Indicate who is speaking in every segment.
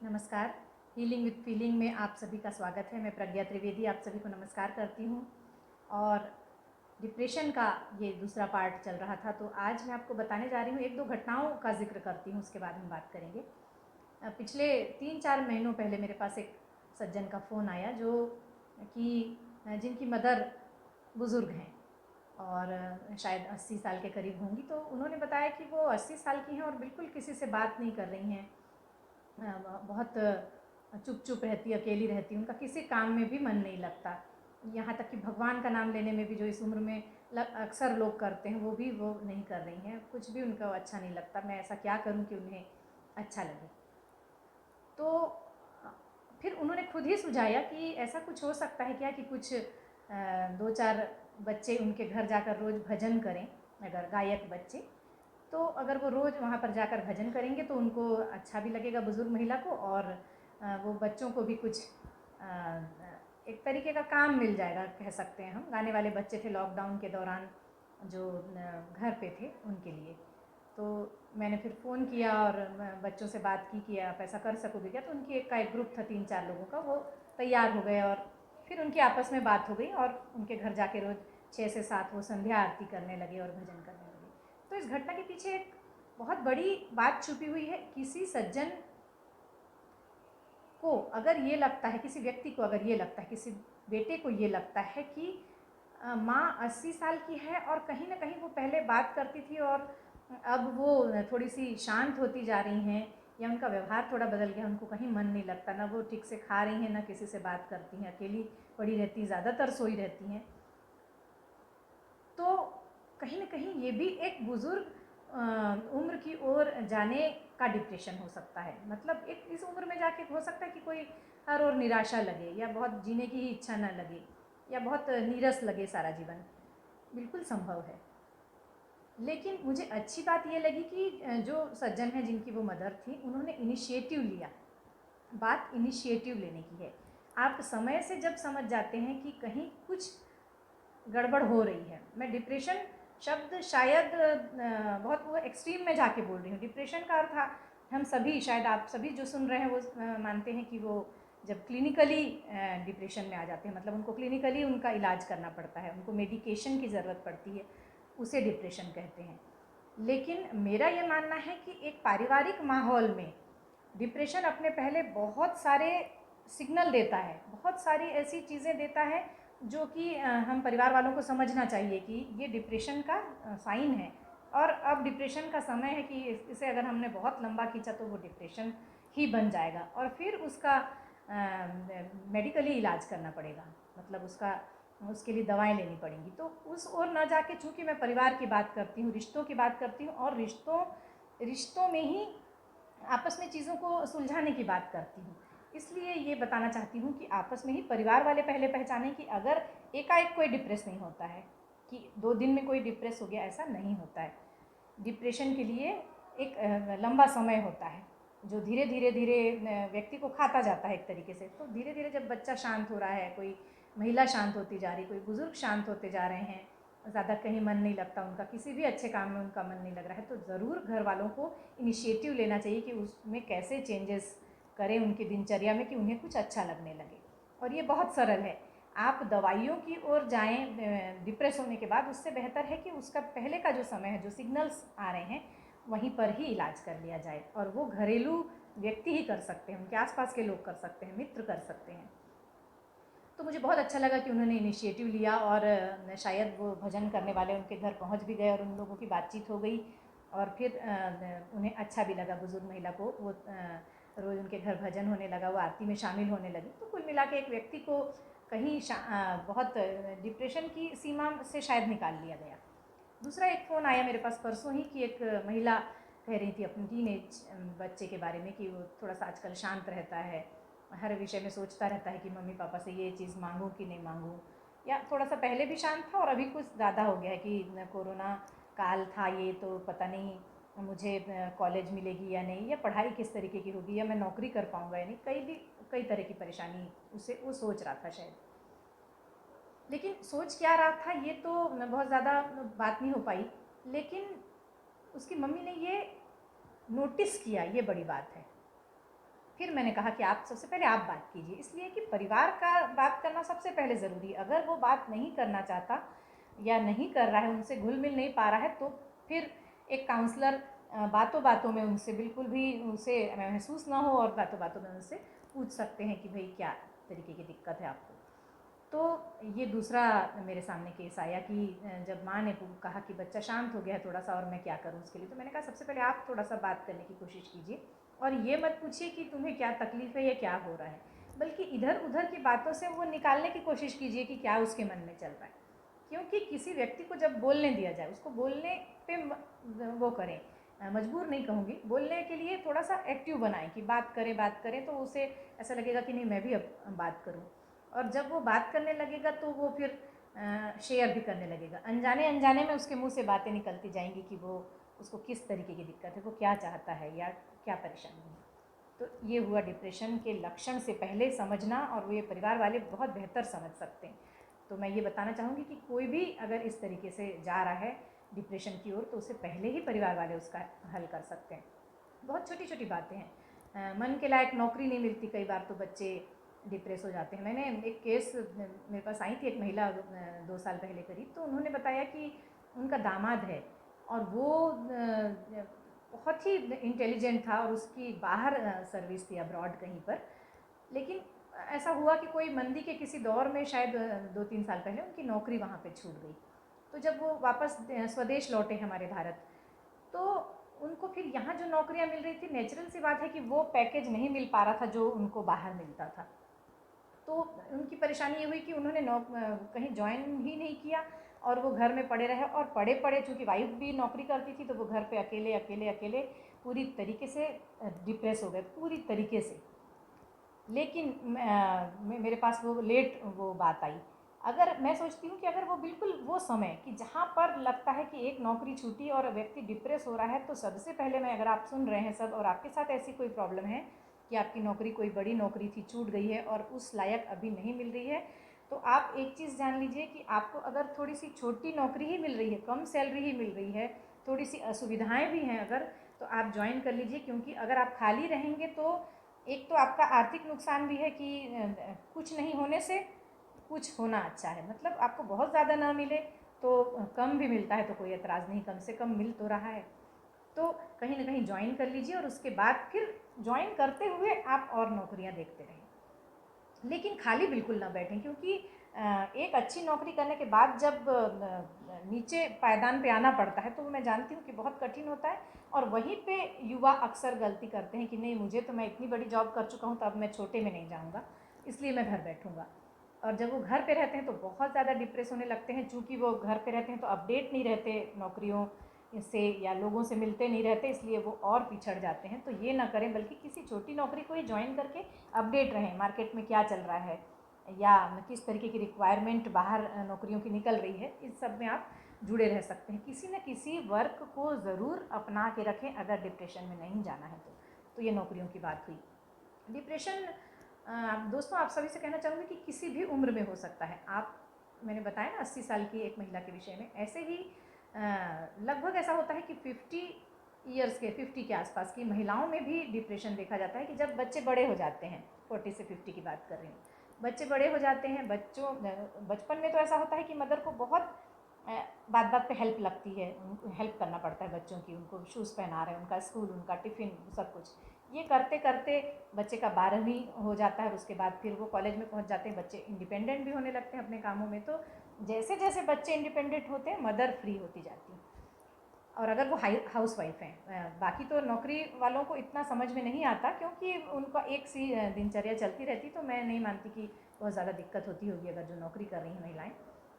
Speaker 1: नमस्कार। Healing with feeling में आप सभी का स्वागत है। मैं प्रज्ञा त्रिवेदी आप सभी को नमस्कार करती हूँ। और डिप्रेशन का ये दूसरा पार्ट चल रहा था, तो आज मैं आपको बताने जा रही हूँ, एक दो घटनाओं का जिक्र करती हूँ, उसके बाद हम बात करेंगे। पिछले 3-4 महीनों पहले मेरे पास एक सज्जन का फ़ोन आया जो कि जिनकी मदर बुज़ुर्ग हैं और शायद 80 साल के करीब होंगी। तो उन्होंने बताया कि वो 80 साल की हैं और बिल्कुल किसी से बात नहीं कर रही हैं, बहुत चुप चुप रहती, अकेली रहती, उनका किसी काम में भी मन नहीं लगता। यहाँ तक कि भगवान का नाम लेने में भी जो इस उम्र में अक्सर लोग करते हैं, वो भी वो नहीं कर रही हैं। कुछ भी उनको अच्छा नहीं लगता। मैं ऐसा क्या करूँ कि उन्हें अच्छा लगे। तो फिर उन्होंने खुद ही सुझाया कि ऐसा कुछ हो सकता है क्या कि कुछ 2-4 बच्चे उनके घर जाकर रोज़ भजन करें, अगर गायक बच्चे, तो अगर वो रोज़ वहाँ पर जाकर भजन करेंगे तो उनको अच्छा भी लगेगा, बुज़ुर्ग महिला को, और वो बच्चों को भी कुछ एक तरीके का काम मिल जाएगा, कह सकते हैं हम। गाने वाले बच्चे थे लॉकडाउन के दौरान जो घर पे थे, उनके लिए। तो मैंने फिर फ़ोन किया और बच्चों से बात की कि आप ऐसा कर सकोगे क्या। तो उनकी एक ग्रुप था 3-4 लोगों का, वो तैयार हो गए और फिर उनकी आपस में बात हो गई और उनके घर जाके रोज़ 6 से 7 वो संध्या आरती करने लगे और भजन करने लगे। तो इस घटना के पीछे एक बहुत बड़ी बात छुपी हुई है। किसी सज्जन को अगर ये लगता है, किसी व्यक्ति को अगर ये लगता है, किसी बेटे को ये लगता है कि माँ 80 साल की है और कहीं ना कहीं वो पहले बात करती थी और अब वो थोड़ी सी शांत होती जा रही हैं, या उनका व्यवहार थोड़ा बदल गया, उनको कहीं मन नहीं लगता, ना वो ठीक से खा रही हैं, ना किसी से बात करती हैं, अकेली पड़ी रहती, ज़्यादातर सोई रहती हैं, तो कहीं ना कहीं ये भी एक बुज़ुर्ग उम्र की ओर जाने का डिप्रेशन हो सकता है। मतलब एक इस उम्र में जाके हो सकता है कि कोई हर ओर निराशा लगे, या बहुत जीने की ही इच्छा ना लगे, या बहुत नीरस लगे सारा जीवन। बिल्कुल संभव है। लेकिन मुझे अच्छी बात ये लगी कि जो सज्जन हैं जिनकी वो मदर थी, उन्होंने इनिशिएटिव लिया। बात इनिशिएटिव लेने की है। आप समय से जब समझ जाते हैं कि कहीं कुछ गड़बड़ हो रही है। मैं डिप्रेशन शब्द शायद बहुत वो एक्सट्रीम में जाके बोल रही हूँ। डिप्रेशन का अर्थ हम सभी, शायद आप सभी जो सुन रहे हैं वो मानते हैं कि वो जब क्लिनिकली डिप्रेशन में आ जाते हैं, मतलब उनको क्लिनिकली उनका इलाज करना पड़ता है, उनको मेडिकेशन की ज़रूरत पड़ती है, उसे डिप्रेशन कहते हैं। लेकिन मेरा ये मानना है कि एक पारिवारिक माहौल में डिप्रेशन अपने पहले बहुत सारे सिग्नल देता है, बहुत सारी ऐसी चीज़ें देता है जो कि हम परिवार वालों को समझना चाहिए कि ये डिप्रेशन का साइन है, और अब डिप्रेशन का समय है कि इसे अगर हमने बहुत लंबा खींचा तो वो डिप्रेशन ही बन जाएगा, और फिर उसका मेडिकली इलाज करना पड़ेगा, मतलब उसके लिए दवाएं लेनी पड़ेंगी। तो उस ओर ना जाके, चूँकि मैं परिवार की बात करती हूँ, रिश्तों की बात करती हूँ, और रिश्तों में ही आपस में चीज़ों को सुलझाने की बात करती हूँ, इसलिए ये बताना चाहती हूँ कि आपस में ही परिवार वाले पहले पहचानें कि अगर एकाएक कोई डिप्रेस नहीं होता है कि 2 दिन में कोई डिप्रेस हो गया, ऐसा नहीं होता है। डिप्रेशन के लिए एक लंबा समय होता है जो धीरे धीरे धीरे व्यक्ति को खाता जाता है एक तरीके से। तो धीरे धीरे जब बच्चा शांत हो रहा है, कोई महिला शांत होती जा रही, कोई बुज़ुर्ग शांत होते जा रहे हैं, ज़्यादा कहीं मन नहीं लगता उनका, किसी भी अच्छे काम में उनका मन नहीं लग रहा है, तो ज़रूर घर वालों को इनिशिएटिव लेना चाहिए कि उसमें कैसे चेंजेस करें उनकी दिनचर्या में कि उन्हें कुछ अच्छा लगने लगे। और ये बहुत सरल है। आप दवाइयों की ओर जाएं डिप्रेस होने के बाद, उससे बेहतर है कि उसका पहले का जो समय है, जो सिग्नल्स आ रहे हैं, वहीं पर ही इलाज कर लिया जाए। और वो घरेलू व्यक्ति ही कर सकते हैं, उनके आसपास के लोग कर सकते हैं, मित्र कर सकते हैं। तो मुझे बहुत अच्छा लगा कि उन्होंने इनिशिएटिव लिया, और शायद वो भजन करने वाले उनके घर पहुंच भी गए और उन लोगों की बातचीत हो गई, और फिर उन्हें अच्छा भी लगा, बुज़ुर्ग महिला को। वो रोज़ उनके घर भजन होने लगा, वो आरती में शामिल होने लगी। तो कुल मिला के एक व्यक्ति को कहीं बहुत डिप्रेशन की सीमा से शायद निकाल लिया गया। दूसरा एक फ़ोन आया मेरे पास परसों ही कि एक महिला कह रही थी अपने टीनेज बच्चे के बारे में कि वो थोड़ा सा आजकल शांत रहता है, हर विषय में सोचता रहता है कि मम्मी पापा से ये चीज़ मांगूँ कि नहीं मांगूँ, या थोड़ा सा पहले भी शांत था और अभी कुछ ज़्यादा हो गया है कि कोरोना काल था ये, तो पता नहीं मुझे कॉलेज मिलेगी या नहीं, या पढ़ाई किस तरीके की होगी, या मैं नौकरी कर पाऊँगा या नहीं, कई तरह की परेशानी उसे वो सोच रहा था शायद। लेकिन सोच क्या रहा था ये तो बहुत ज़्यादा बात नहीं हो पाई, लेकिन उसकी मम्मी ने ये नोटिस किया, ये बड़ी बात है। फिर मैंने कहा कि आप सबसे पहले आप बात कीजिए, इसलिए कि परिवार का बात करना सबसे पहले ज़रूरी है। अगर वो बात नहीं करना चाहता या नहीं कर रहा है, उनसे घुल मिल नहीं पा रहा है, तो फिर एक काउंसलर बातों बातों में उनसे बिल्कुल भी उसे महसूस ना हो और बातों बातों में उनसे पूछ सकते हैं कि भाई क्या तरीके की दिक्कत है आपको। तो ये दूसरा मेरे सामने केस आया कि जब माँ ने कहा कि बच्चा शांत हो गया है थोड़ा सा और मैं क्या करूँ उसके लिए, तो मैंने कहा सबसे पहले आप थोड़ा सा बात करने की कोशिश कीजिए और ये मत पूछिए कि तुम्हें क्या तकलीफ़ है या क्या हो रहा है, बल्कि इधर उधर की बातों से वो निकालने की कोशिश कीजिए कि क्या उसके मन में चल रहा है। क्योंकि किसी व्यक्ति को जब बोलने दिया जाए, उसको बोलने पे वो करें, मजबूर नहीं कहूँगी, बोलने के लिए थोड़ा सा एक्टिव बनाएं कि बात करें, तो उसे ऐसा लगेगा कि नहीं मैं भी अब बात करूँ। और जब वो बात करने लगेगा तो वो फिर शेयर भी करने लगेगा। अनजाने अनजाने में उसके मुंह से बातें निकलती जाएंगी कि वो उसको किस तरीके की दिक्कत है, वो क्या चाहता है या क्या परेशानी है। तो ये हुआ डिप्रेशन के लक्षण से पहले समझना, और वो ये परिवार वाले बहुत बेहतर समझ सकते हैं। तो मैं ये बताना चाहूँगी कि कोई भी अगर इस तरीके से जा रहा है डिप्रेशन की ओर, तो उससे पहले ही परिवार वाले उसका हल कर सकते हैं। बहुत छोटी छोटी बातें हैं, मन के लायक नौकरी नहीं मिलती, कई बार तो बच्चे डिप्रेस हो जाते हैं। मैंने एक केस, मेरे पास आई थी एक महिला 2 साल पहले करीब, तो उन्होंने बताया कि उनका दामाद है और वो बहुत ही इंटेलिजेंट था और उसकी बाहर सर्विस थी अब्रॉड कहीं पर, लेकिन ऐसा हुआ कि कोई मंदी के किसी दौर में शायद 2-3 साल पहले उनकी नौकरी वहाँ पे छूट गई। तो जब वो वापस स्वदेश लौटे हमारे भारत, तो उनको फिर यहाँ जो नौकरियाँ मिल रही थी, नेचुरल सी बात है कि वो पैकेज नहीं मिल पा रहा था जो उनको बाहर मिलता था। तो उनकी परेशानी ये हुई कि उन्होंने कहीं ज्वाइन ही नहीं किया और वो घर में पड़े रहे, और पड़े पड़े चूँकि वाइफ भी नौकरी करती थी, तो वो घर पे अकेले अकेले अकेले पूरी तरीके से डिप्रेस हो गए, पूरी तरीके से। लेकिन मेरे पास वो लेट वो बात आई। अगर मैं सोचती हूँ कि अगर वो बिल्कुल वो समय कि जहाँ पर लगता है कि एक नौकरी छूटी और व्यक्ति डिप्रेस हो रहा है, तो सबसे पहले मैं, अगर आप सुन रहे हैं सब और आपके साथ ऐसी कोई प्रॉब्लम है कि आपकी नौकरी कोई बड़ी नौकरी थी, छूट गई है और उस लायक अभी नहीं मिल रही है, तो आप एक चीज़ जान लीजिए कि आपको अगर थोड़ी सी छोटी नौकरी ही मिल रही है, कम सैलरी ही मिल रही है, थोड़ी सी असुविधाएँ भी हैं अगर, तो आप ज्वाइन कर लीजिए। क्योंकि अगर आप खाली रहेंगे तो एक तो आपका आर्थिक नुकसान भी है कि कुछ नहीं होने से कुछ होना अच्छा है। मतलब आपको बहुत ज़्यादा ना मिले तो कम भी मिलता है तो कोई एतराज़ नहीं, कम से कम मिल तो रहा है। तो कहीं ना कहीं ज्वाइन कर लीजिए और उसके बाद फिर ज्वाइन करते हुए आप और नौकरियां देखते रहें, लेकिन खाली बिल्कुल ना बैठें। क्योंकि एक अच्छी नौकरी करने के बाद जब नीचे पायदान पे आना पड़ता है, तो मैं जानती हूँ कि बहुत कठिन होता है, और वहीं पे युवा अक्सर गलती करते हैं कि नहीं, मुझे तो, मैं इतनी बड़ी जॉब कर चुका हूँ तो अब मैं छोटे में नहीं जाऊँगा, इसलिए मैं घर बैठूँगा। और जब वो घर पे रहते हैं तो बहुत ज़्यादा डिप्रेस होने लगते हैं, चूँकि वो घर पे रहते हैं तो अपडेट नहीं रहते नौकरियों से या लोगों से मिलते नहीं रहते, इसलिए वो और पिछड़ जाते हैं। तो ये ना करें, बल्कि किसी छोटी नौकरी को ही ज्वाइन करके अपडेट रहें, मार्केट में क्या चल रहा है या किस तरीके की रिक्वायरमेंट बाहर नौकरियों की निकल रही है, इस सब में आप जुड़े रह सकते हैं। किसी न किसी वर्क को ज़रूर अपना के रखें अगर डिप्रेशन में नहीं जाना है तो ये नौकरियों की बात हुई। डिप्रेशन दोस्तों, आप सभी से कहना चाहूँगी कि किसी भी उम्र में हो सकता है। आप, मैंने बताया ना 80 साल की एक महिला के विषय में, ऐसे ही लगभग ऐसा होता है कि 50 के आसपास की महिलाओं में भी डिप्रेशन देखा जाता है कि जब बच्चे बड़े हो जाते हैं, 40 से 50 की बात कर रही हूँ, बच्चे बड़े हो जाते हैं। बचपन में तो ऐसा होता है कि मदर को बहुत बात बात पे हेल्प लगती है, उनको हेल्प करना पड़ता है बच्चों की, उनको शूज़ पहना रहे हैं, उनका स्कूल, उनका टिफ़िन, सब कुछ। ये करते करते बच्चे का 12वीं हो जाता है और उसके बाद फिर वो कॉलेज में पहुंच जाते हैं, बच्चे इंडिपेंडेंट भी होने लगते हैं अपने कामों में। तो जैसे जैसे बच्चे इंडिपेंडेंट होते हैं, मदर फ्री होती जाती है। और अगर वो हाउस वाइफ हैं, बाकी तो नौकरी वालों को इतना समझ में नहीं आता क्योंकि उनका एक सी दिनचर्या चलती रहती, तो मैं नहीं मानती कि बहुत ज़्यादा दिक्कत होती होगी अगर जो नौकरी कर रही हैं महिलाएं।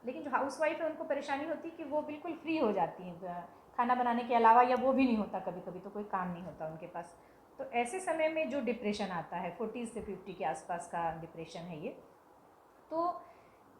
Speaker 1: लेकिन जो हाउस वाइफ है उनको परेशानी होती है कि वो बिल्कुल फ्री हो जाती हैं, खाना बनाने के अलावा, या वो भी नहीं होता, कभी कभी तो कोई काम नहीं होता उनके पास। तो ऐसे समय में जो डिप्रेशन आता है, 40 से 50 के आसपास का डिप्रेशन है ये, तो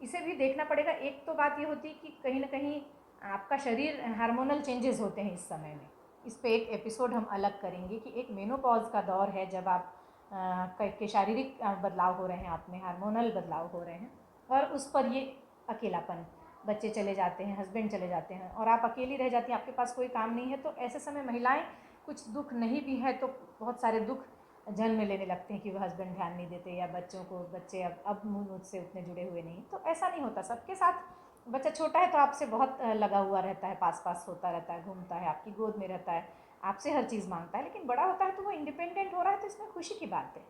Speaker 1: इसे भी देखना पड़ेगा। एक तो बात ये होती है कि कहीं ना कहीं आपका शरीर, हार्मोनल चेंजेस होते हैं इस समय में। इस पे एक एपिसोड हम अलग करेंगे कि एक मेनोपॉज का दौर है जब आप के शारीरिक बदलाव हो रहे हैं, आप में हार्मोनल बदलाव हो रहे हैं, और उस पर ये अकेलापन, बच्चे चले जाते हैं, हस्बैंड चले जाते हैं और आप अकेली रह जाती हैं, आपके पास कोई काम नहीं है। तो ऐसे समय महिलाएं, कुछ दुख नहीं भी है तो बहुत सारे दुख जन्म लेने लगते हैं कि वो हस्बैंड ध्यान नहीं देते, या बच्चे अब मुझसे उतने जुड़े हुए नहीं। तो ऐसा नहीं होता सबके साथ। बच्चा छोटा है तो आपसे बहुत लगा हुआ रहता है, पास पास होता रहता है, घूमता है, आपकी गोद में रहता है, आपसे हर चीज़ मांगता है। लेकिन बड़ा होता है तो वो इंडिपेंडेंट हो रहा है, तो इसमें खुशी की बात है।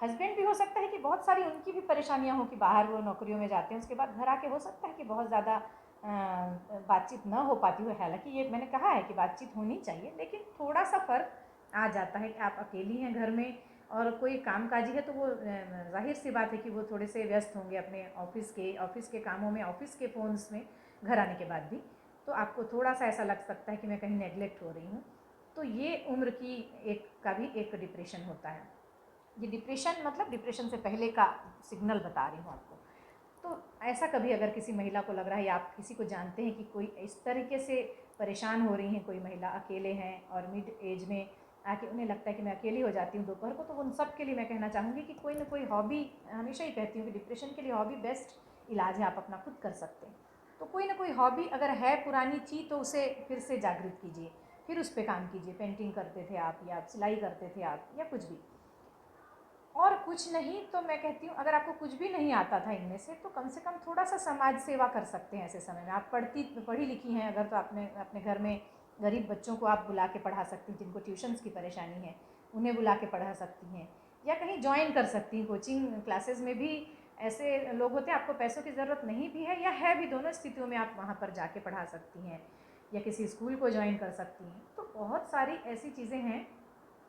Speaker 1: हस्बैंड भी हो सकता है कि बहुत सारी उनकी भी परेशानियां हो कि बाहर वो नौकरियों में जाते हैं, उसके बाद घर आके हो सकता है कि बहुत ज़्यादा बातचीत न हो पाती हो। हालांकि ये मैंने कहा है कि बातचीत होनी चाहिए, लेकिन थोड़ा सा फ़र्क आ जाता है कि आप अकेली हैं घर में और कोई कामकाजी है, तो वो जाहिर सी बात है कि वो थोड़े से व्यस्त होंगे अपने ऑफिस के कामों में, ऑफिस के फ़ोन्स में, घर आने के बाद भी। तो आपको थोड़ा सा ऐसा लग सकता है कि मैं कहीं नेगलेक्ट हो रही हूँ। तो ये उम्र की का भी एक डिप्रेशन होता है। ये डिप्रेशन मतलब डिप्रेशन से पहले का सिग्नल बता रही हूँ आपको। तो ऐसा कभी अगर किसी महिला को लग रहा है, या आप किसी को जानते हैं कि कोई इस तरीके से परेशान हो रही हैं, कोई महिला अकेले हैं और मिड एज में आके उन्हें लगता है कि मैं अकेली हो जाती हूँ दोपहर को, तो उन सब के लिए मैं कहना चाहूँगी कि कोई ना कोई हॉबी, हमेशा ही कहती हूँ कि डिप्रेशन के लिए हॉबी बेस्ट इलाज है, आप अपना खुद कर सकते हैं। तो कोई ना कोई हॉबी अगर है पुरानी थी तो उसे फिर से जागृत कीजिए, फिर उस पर काम कीजिए। पेंटिंग करते थे आप, या सिलाई करते थे आप, या कुछ भी। और कुछ नहीं तो मैं कहती हूँ, अगर आपको कुछ भी नहीं आता था इनमें से, तो कम से कम थोड़ा सा समाज सेवा कर सकते हैं ऐसे समय में। आप पढ़ी लिखी हैं अगर, तो आपने अपने घर में गरीब बच्चों को आप बुला के पढ़ा सकती हैं, जिनको ट्यूशन्स की परेशानी है उन्हें बुला के पढ़ा सकती हैं, या कहीं ज्वाइन कर सकती हैं कोचिंग क्लासेस में भी। ऐसे लोग होते हैं, आपको पैसों की ज़रूरत नहीं भी है या है भी, दोनों स्थितियों में आप वहाँ पर जाके पढ़ा सकती हैं, या किसी स्कूल को ज्वाइन कर सकती हैं। तो बहुत सारी ऐसी चीज़ें हैं।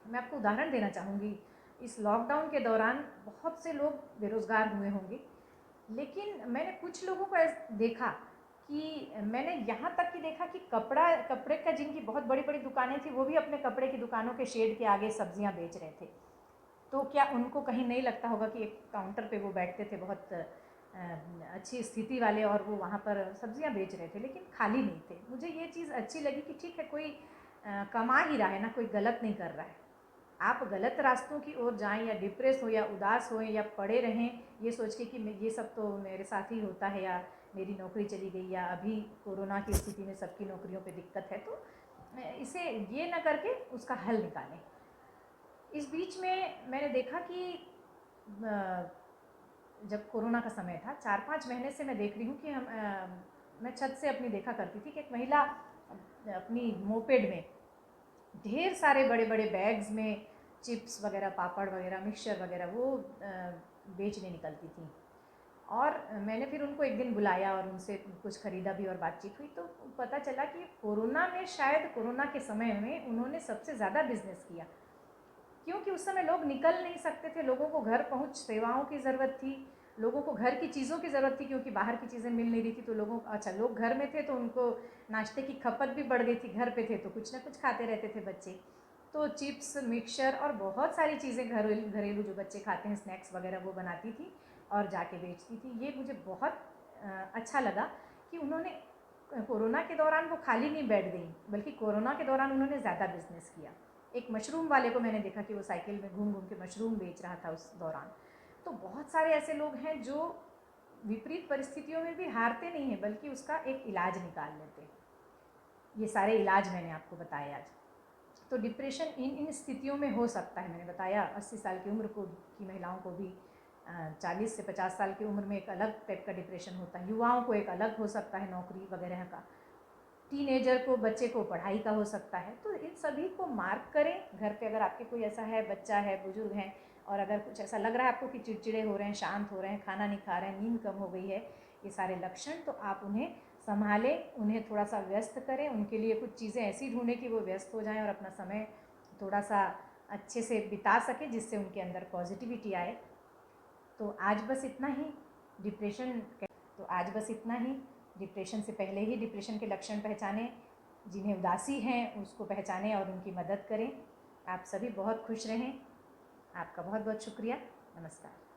Speaker 1: मैं आपको उदाहरण देना चाहूँगी। इस लॉकडाउन के दौरान बहुत से लोग बेरोज़गार हुए होंगे, लेकिन मैंने कुछ लोगों को देखा कि मैंने यहाँ तक कि देखा कि कपड़े का जिनकी बहुत बड़ी बड़ी दुकानें थी, वो भी अपने कपड़े की दुकानों के शेड के आगे सब्जियाँ बेच रहे थे। तो क्या उनको कहीं नहीं लगता होगा कि एक काउंटर पे वो बैठते थे, बहुत अच्छी स्थिति वाले, और वो वहाँ पर सब्जियाँ बेच रहे थे लेकिन खाली नहीं थे। मुझे ये चीज़ अच्छी लगी कि ठीक है, कोई कमा ही रहा है ना, कोई गलत नहीं कर रहा है। आप गलत रास्तों की ओर जाएं, या डिप्रेस हो, या उदास हो, या पड़े रहें ये सोच के कि ये सब तो मेरे साथ ही होता है, या मेरी नौकरी चली गई, या अभी कोरोना की स्थिति में सबकी नौकरियों पे दिक्कत है, तो इसे ये ना करके उसका हल निकालें। इस बीच में मैंने देखा कि जब कोरोना का समय था, 4-5 महीने से मैं देख रही हूँ कि मैं छत से अपनी देखा करती थी कि एक महिला अपनी मोपेड में ढेर सारे बड़े बड़े बैग्स में चिप्स वगैरह, पापड़ वगैरह, मिक्सचर वगैरह वो बेचने निकलती थी। और मैंने फिर उनको एक दिन बुलाया और उनसे कुछ ख़रीदा भी और बातचीत हुई, तो पता चला कि कोरोना में, शायद कोरोना के समय में उन्होंने सबसे ज़्यादा बिजनेस किया, क्योंकि उस समय लोग निकल नहीं सकते थे, लोगों को घर पहुंच सेवाओं की ज़रूरत थी, लोगों को घर की चीज़ों की ज़रूरत थी, क्योंकि बाहर की चीज़ें मिल नहीं रही थी। तो लोग घर में थे तो उनको नाश्ते की खपत भी बढ़ गई थी, घर पे थे तो कुछ ना कुछ खाते रहते थे बच्चे। तो चिप्स, मिक्सचर और बहुत सारी चीज़ें घरेलू जो बच्चे खाते हैं, स्नैक्स वगैरह, वो बनाती थी और जाके बेचती थी। ये मुझे बहुत अच्छा लगा कि उन्होंने कोरोना के दौरान वो खाली नहीं बैठ गई, बल्कि कोरोना के दौरान उन्होंने ज़्यादा बिजनेस किया। एक मशरूम वाले को मैंने देखा कि वो साइकिल में घूम घूम के मशरूम बेच रहा था उस दौरान। तो बहुत सारे ऐसे लोग हैं जो विपरीत परिस्थितियों में भी हारते नहीं हैं, बल्कि उसका एक इलाज निकाल लेते हैं। ये सारे इलाज मैंने आपको बताए आज। तो डिप्रेशन इन स्थितियों में हो सकता है। मैंने बताया 80 साल की उम्र की महिलाओं को भी, 40 से 50 साल की उम्र में एक अलग टाइप का डिप्रेशन होता है, युवाओं को एक अलग हो सकता है, नौकरी वगैरह का, टीनेजर को, बच्चे को पढ़ाई का हो सकता है। तो इन सभी को मार्क करें। घर पे अगर आपके कोई ऐसा है, बच्चा है, बुजुर्ग हैं, और अगर कुछ ऐसा लग रहा है आपको कि चिड़चिड़े हो रहे हैं, शांत हो रहे हैं, खाना नहीं खा रहे हैं, नींद कम हो गई है, ये सारे लक्षण, तो आप उन्हें संभालें, उन्हें थोड़ा सा व्यस्त करें, उनके लिए कुछ चीज़ें ऐसी ढूंढें कि वो व्यस्त हो जाएं और अपना समय थोड़ा सा अच्छे से बिता सकें, जिससे उनके अंदर पॉजिटिविटी आए। तो आज बस इतना ही। डिप्रेशन तो आज बस इतना ही। डिप्रेशन से पहले ही डिप्रेशन के लक्षण पहचानें, जिन्हें उदासी हैं उसको पहचानें और उनकी मदद करें। आप सभी बहुत खुश रहें। आपका बहुत बहुत शुक्रिया। नमस्कार।